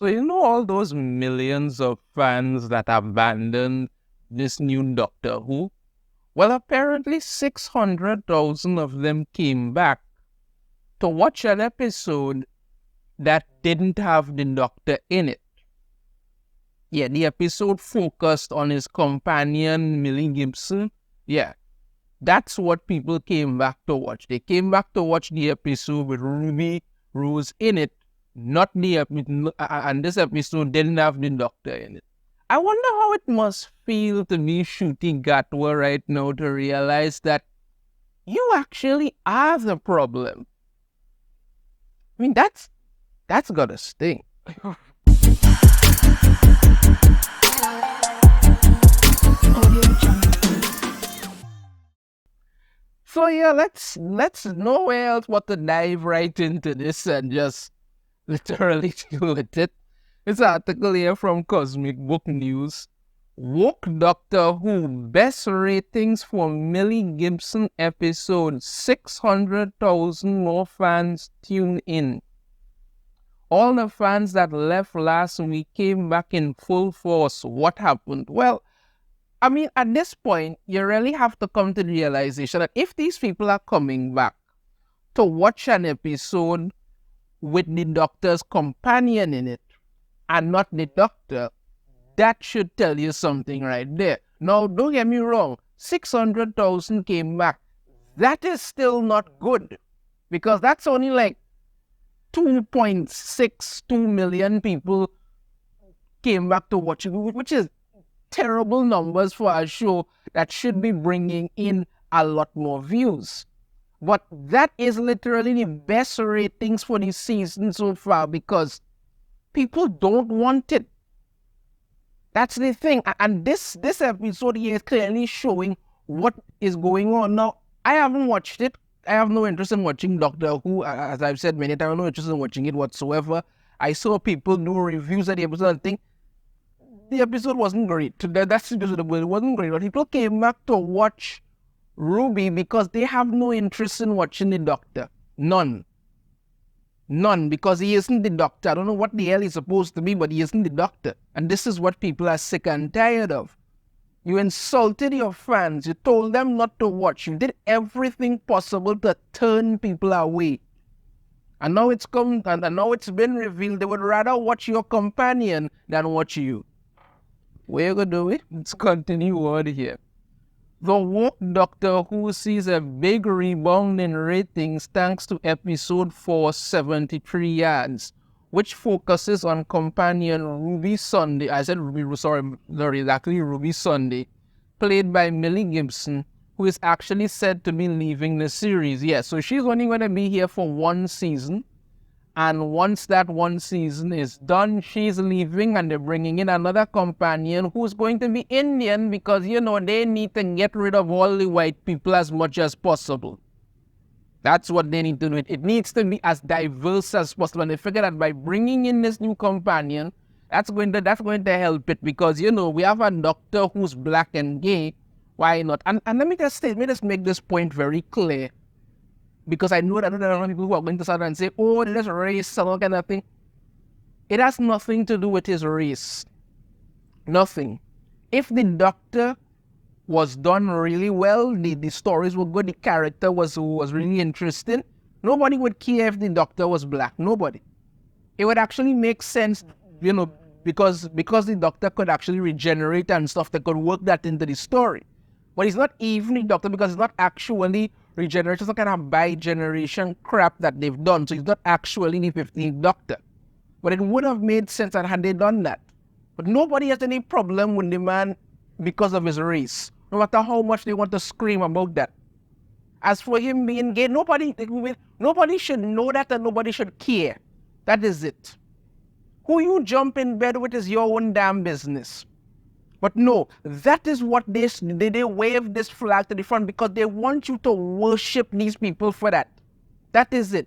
So, all those millions of fans that abandoned this new Doctor Who? Well, apparently 600,000 of them came back to watch an episode that didn't have the Doctor in it. Yeah, the episode focused on his companion, Millie Gibson. Yeah, that's what people came back to watch. They came back to watch the episode with Ruby Rose in it, not the and this episode didn't have the Doctor in it. I wonder how it must feel to be Ncuti Gatwa right now to realize that you actually are the problem. I mean, that's gotta sting. So yeah, let's nowhere else but to dive right into this and just literally deal with it. This article here from Cosmic Book News. Woke Doctor Who best ratings for Millie Gibson episode. 600,000 more fans tune in. All the fans that left last week came back in full force. What happened? Well, I mean, at this point, you really have to come to the realization that if these people are coming back to watch an episode with the Doctor's companion in it and not the Doctor, that should tell you something right there. Now, don't get me wrong, 600,000 came back. That is still not good because that's only like 2.62 million people came back to watch it, which is terrible numbers for a show that should be bringing in a lot more views. But that is literally the best ratings for the season so far because people don't want it. That's the thing. And this episode here is clearly showing what is going on. Now, I haven't watched it. I have no interest in watching Doctor Who. As I've said many times, I have no interest in watching it whatsoever. I saw people do reviews of the episode and think the episode wasn't great. That's the episode, it wasn't great. But people came back to watch Ruby because they have no interest in watching the Doctor. None, because he isn't the Doctor. I don't know what the hell he's supposed to be, but he isn't the Doctor. And this is what people are sick and tired of. You insulted your fans. You told them not to watch. You did everything possible to turn people away. And now it's come, and now it's been revealed they would rather watch your companion than watch you. We're going to do it. Let's continue on here. The woke Doctor Who sees a big rebound in ratings thanks to episode 473 yards, which focuses on companion Ruby Sunday. I said Ruby, sorry, not exactly Ruby Sunday, played by Millie Gibson, who is actually said to be leaving the series. Yeah, so she's only going to be here for one season. And once that one season is done, she's leaving and they're bringing in another companion who's going to be Indian because, they need to get rid of all the white people as much as possible. That's what they need to do. It needs to be as diverse as possible. And they figure that by bringing in this new companion, that's going to help it because, we have a Doctor who's black and gay. Why not? And let me just make this point very clear. Because I know that there are people who are going to start and say, oh, this race, and all kind of thing. It has nothing to do with his race. Nothing. If the Doctor was done really well, the stories were good, the character was really interesting, nobody would care if the Doctor was black. Nobody. It would actually make sense, because the Doctor could actually regenerate and stuff that could work that into the story. But he's not even the Doctor because he's not actually regeneration, some kind of bi-generation crap that they've done. So he's not actually the 15th Doctor. But it would have made sense had they done that. But nobody has any problem with the man because of his race. No matter how much they want to scream about that. As for him being gay, nobody should know that and nobody should care. That is it. Who you jump in bed with is your own damn business. But no, that is what they wave this flag to the front because they want you to worship these people for that. That is it.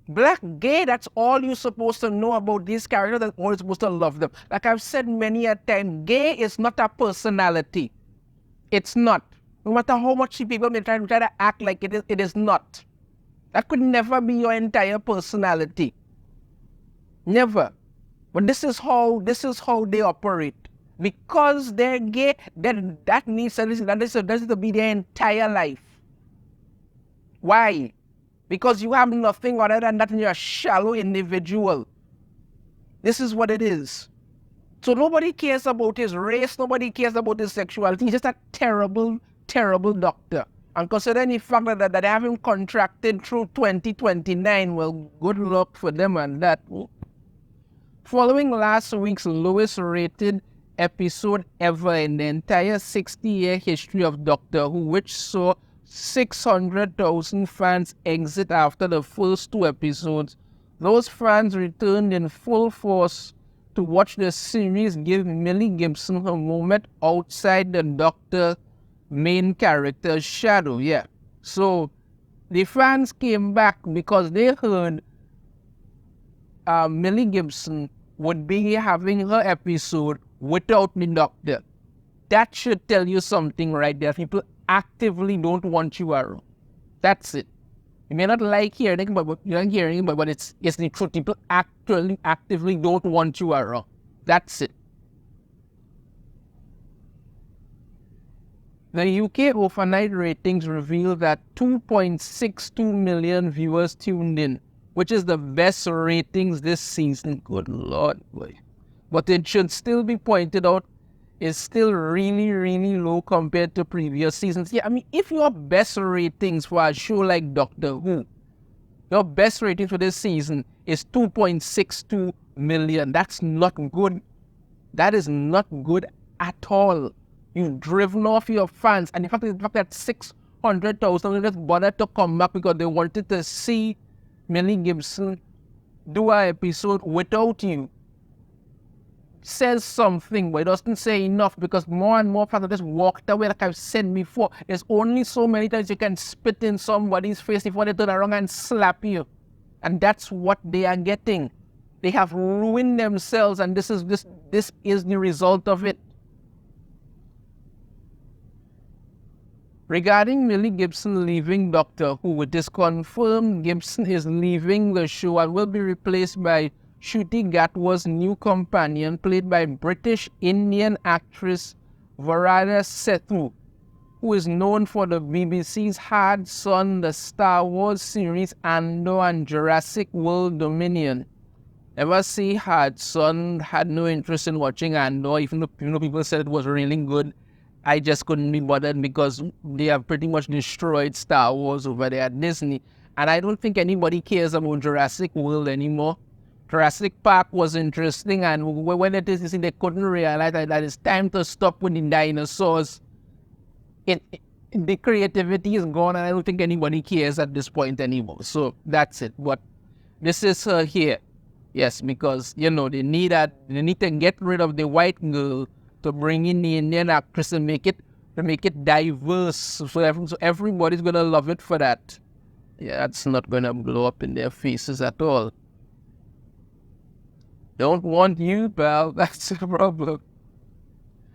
Black, gay, that's all you're supposed to know about these characters. That's all you're supposed to love them. Like I've said many a time, gay is not a personality. It's not. No matter how much people may try to act like it is not. That could never be your entire personality. Never. But this is how they operate. Because they're gay, that needs to be their entire life. Why? Because you have nothing other than that and you're a shallow individual. This is what it is. So nobody cares about his race, nobody cares about his sexuality. He's just a terrible, terrible doctor. And considering the fact that they have him contracted through 2029, well, good luck for them and that. Following last week's lowest rated episode ever in the entire 60-year history of Doctor Who, which saw 600,000 fans exit after the first 2 episodes, those fans returned in full force to watch the series give Millie Gibson her moment outside the Doctor main character's shadow. Yeah. So the fans came back because they heard Millie Gibson would be having her episode without the Doctor. That should tell you something right there. People actively don't want you around. That's it. You may not like hearing it, but it's the truth. People actively don't want you around. That's it. The UK overnight ratings reveal that 2.62 million viewers tuned in, which is the best ratings this season. Good Lord, boy. But it should still be pointed out, is still really, really low compared to previous seasons. Yeah, I mean, if your best ratings for a show like Doctor Who, your best rating for this season is 2.62 million, that's not good. That is not good at all. You've driven off your fans. And in fact that 600,000 just bothered to come back because they wanted to see Millie Gibson do an episode without you. Says something, but it doesn't say enough because more and more fans just walked away. Like I've said before, there's only so many times you can spit in somebody's face before they turn around and slap you. And that's what they are getting. They have ruined themselves, and this is the result of it. Regarding Millie Gibson leaving Doctor Who, it is confirmed Gibson is leaving the show and will be replaced by Ncuti Gatwa's new companion, played by British Indian actress Varada Sethu, who is known for the BBC's Hard Sun, the Star Wars series Andor, and Jurassic World Dominion. Ever see Hard Sun? Had no interest in watching Andor, even though people said it was really good. I just couldn't be bothered because they have pretty much destroyed Star Wars over there at Disney. And I don't think anybody cares about Jurassic World anymore. Jurassic Park was interesting, and when it is, you see, they couldn't realize that it's time to stop with the dinosaurs. The creativity is gone, and I don't think anybody cares at this point anymore. So that's it. But this is her here. Yes, because, they need to get rid of the white girl to bring in the Indian actress and make it diverse. So everybody's going to love it for that. Yeah, that's not going to blow up in their faces at all. Don't want you, pal. That's the problem.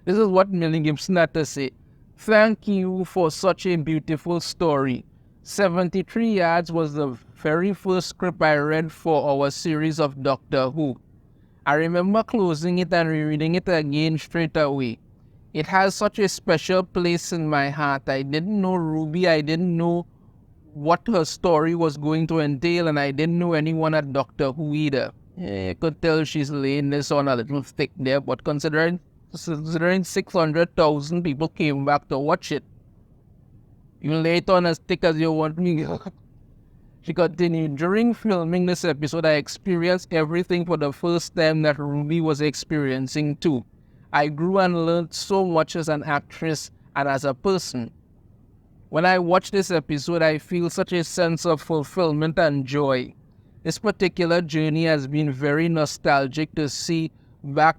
This is what Millie Gibson had to say. Thank you for such a beautiful story. 73 Yards was the very first script I read for our series of Doctor Who. I remember closing it and rereading it again straight away. It has such a special place in my heart. I didn't know Ruby. I didn't know what her story was going to entail, and I didn't know anyone at Doctor Who either. You could tell she's laying this on a little thick there, but considering 600,000 people came back to watch it, you lay it on as thick as you want me. She continued, during filming this episode, I experienced everything for the first time that Ruby was experiencing too. I grew and learned so much as an actress and as a person. When I watch this episode, I feel such a sense of fulfillment and joy. This particular journey has been very nostalgic to see back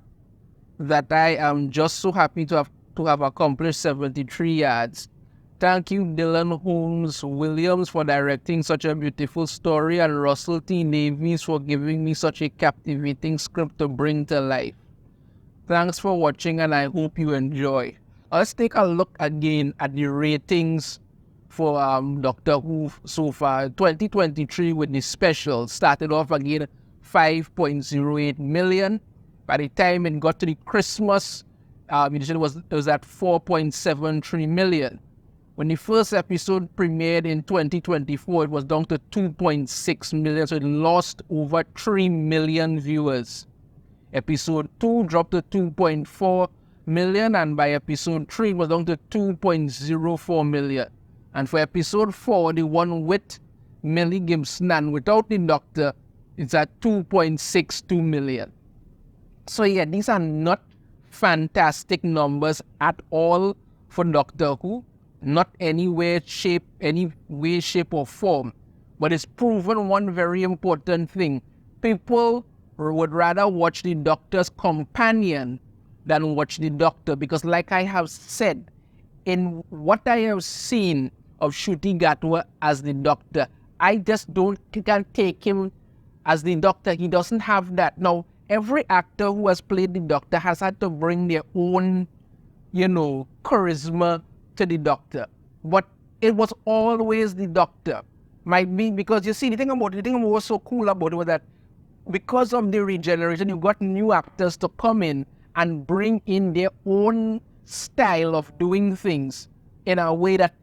that I am just so happy to have accomplished 73 Yards. Thank you, Dylan Holmes Williams, for directing such a beautiful story, and Russell T. Davies for giving me such a captivating script to bring to life. Thanks for watching, and I hope you enjoy. Let's take a look again at the ratings for Doctor Who so far. 2023 with the special started off again 5.08 million. By the time it got to the Christmas, it was at 4.73 million. When the first episode premiered in 2024, it was down to 2.6 million, so it lost over 3 million viewers. Episode 2 dropped to 2.4 million, and by episode 3, it was down to 2.04 million. And for episode 4, the one with Millie Gibson and without the doctor, it's at 2.62 million. So yeah, these are not fantastic numbers at all for Doctor Who. Not any way, shape or form. But it's proven one very important thing. People would rather watch the Doctor's companion than watch the Doctor, because like I have said, in what I have seen of Ncuti Gatwa as the Doctor, I just can't take him as the Doctor. He doesn't have that. Now, every actor who has played the Doctor has had to bring their own, charisma to the Doctor. But it was always the Doctor. Might be because, you see, the thing what was so cool about it was that because of the regeneration, you got new actors to come in and bring in their own style of doing things in a way that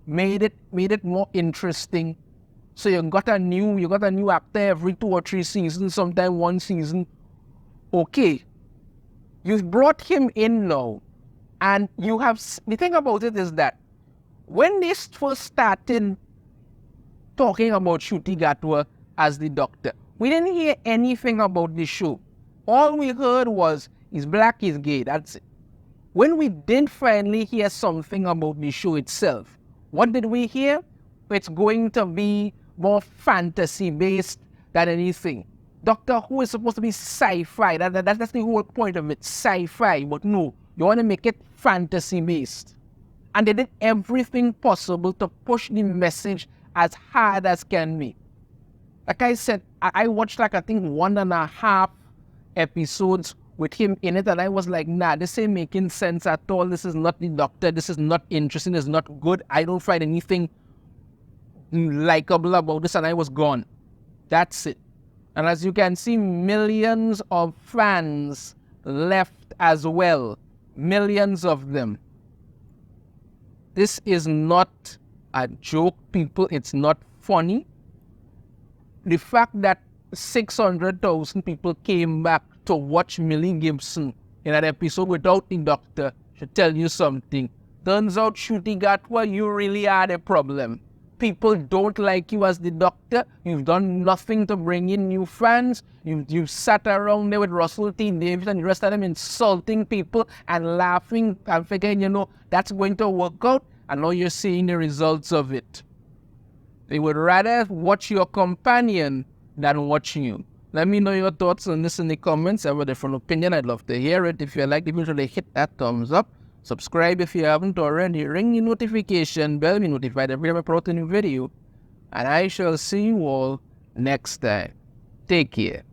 made it more interesting. So you got a new actor every 2 or 3 seasons, sometimes 1 season. Okay, you've brought him in now, and the thing about it is that when they first started talking about Ncuti Gatwa as the Doctor, we didn't hear anything about the show. All we heard was, he's black, he's gay, that's it. When we did finally hear something about the show itself, what did we hear? It's going to be more fantasy-based than anything. Doctor Who is supposed to be sci-fi. That's the whole point of it, sci-fi. But no, you want to make it fantasy-based. And they did everything possible to push the message as hard as can be. Like I said, I watched I think 1.5 episodes with him in it, and I was like, nah, this ain't making sense at all. This is not the Doctor. This is not interesting. It's not good. I don't find anything likable about this, and I was gone. That's it. And as you can see, millions of fans left as well. Millions of them. This is not a joke, people. It's not funny. The fact that 600,000 people came back to watch Millie Gibson in an episode without the Doctor should tell you something. Turns out, Ncuti Gatwa, you really are the problem. People don't like you as the Doctor. You've done nothing to bring in new fans. You've sat around there with Russell T. Davies and the rest of them insulting people and laughing and figuring, that's going to work out. And now you're seeing the results of it. They would rather watch your companion than watch you. Let me know your thoughts on this in the comments. I have a different opinion. I'd love to hear it. If you like the video, hit that thumbs up. Subscribe if you haven't already. Ring the notification bell. Be notified every time I put a new video. And I shall see you all next time. Take care.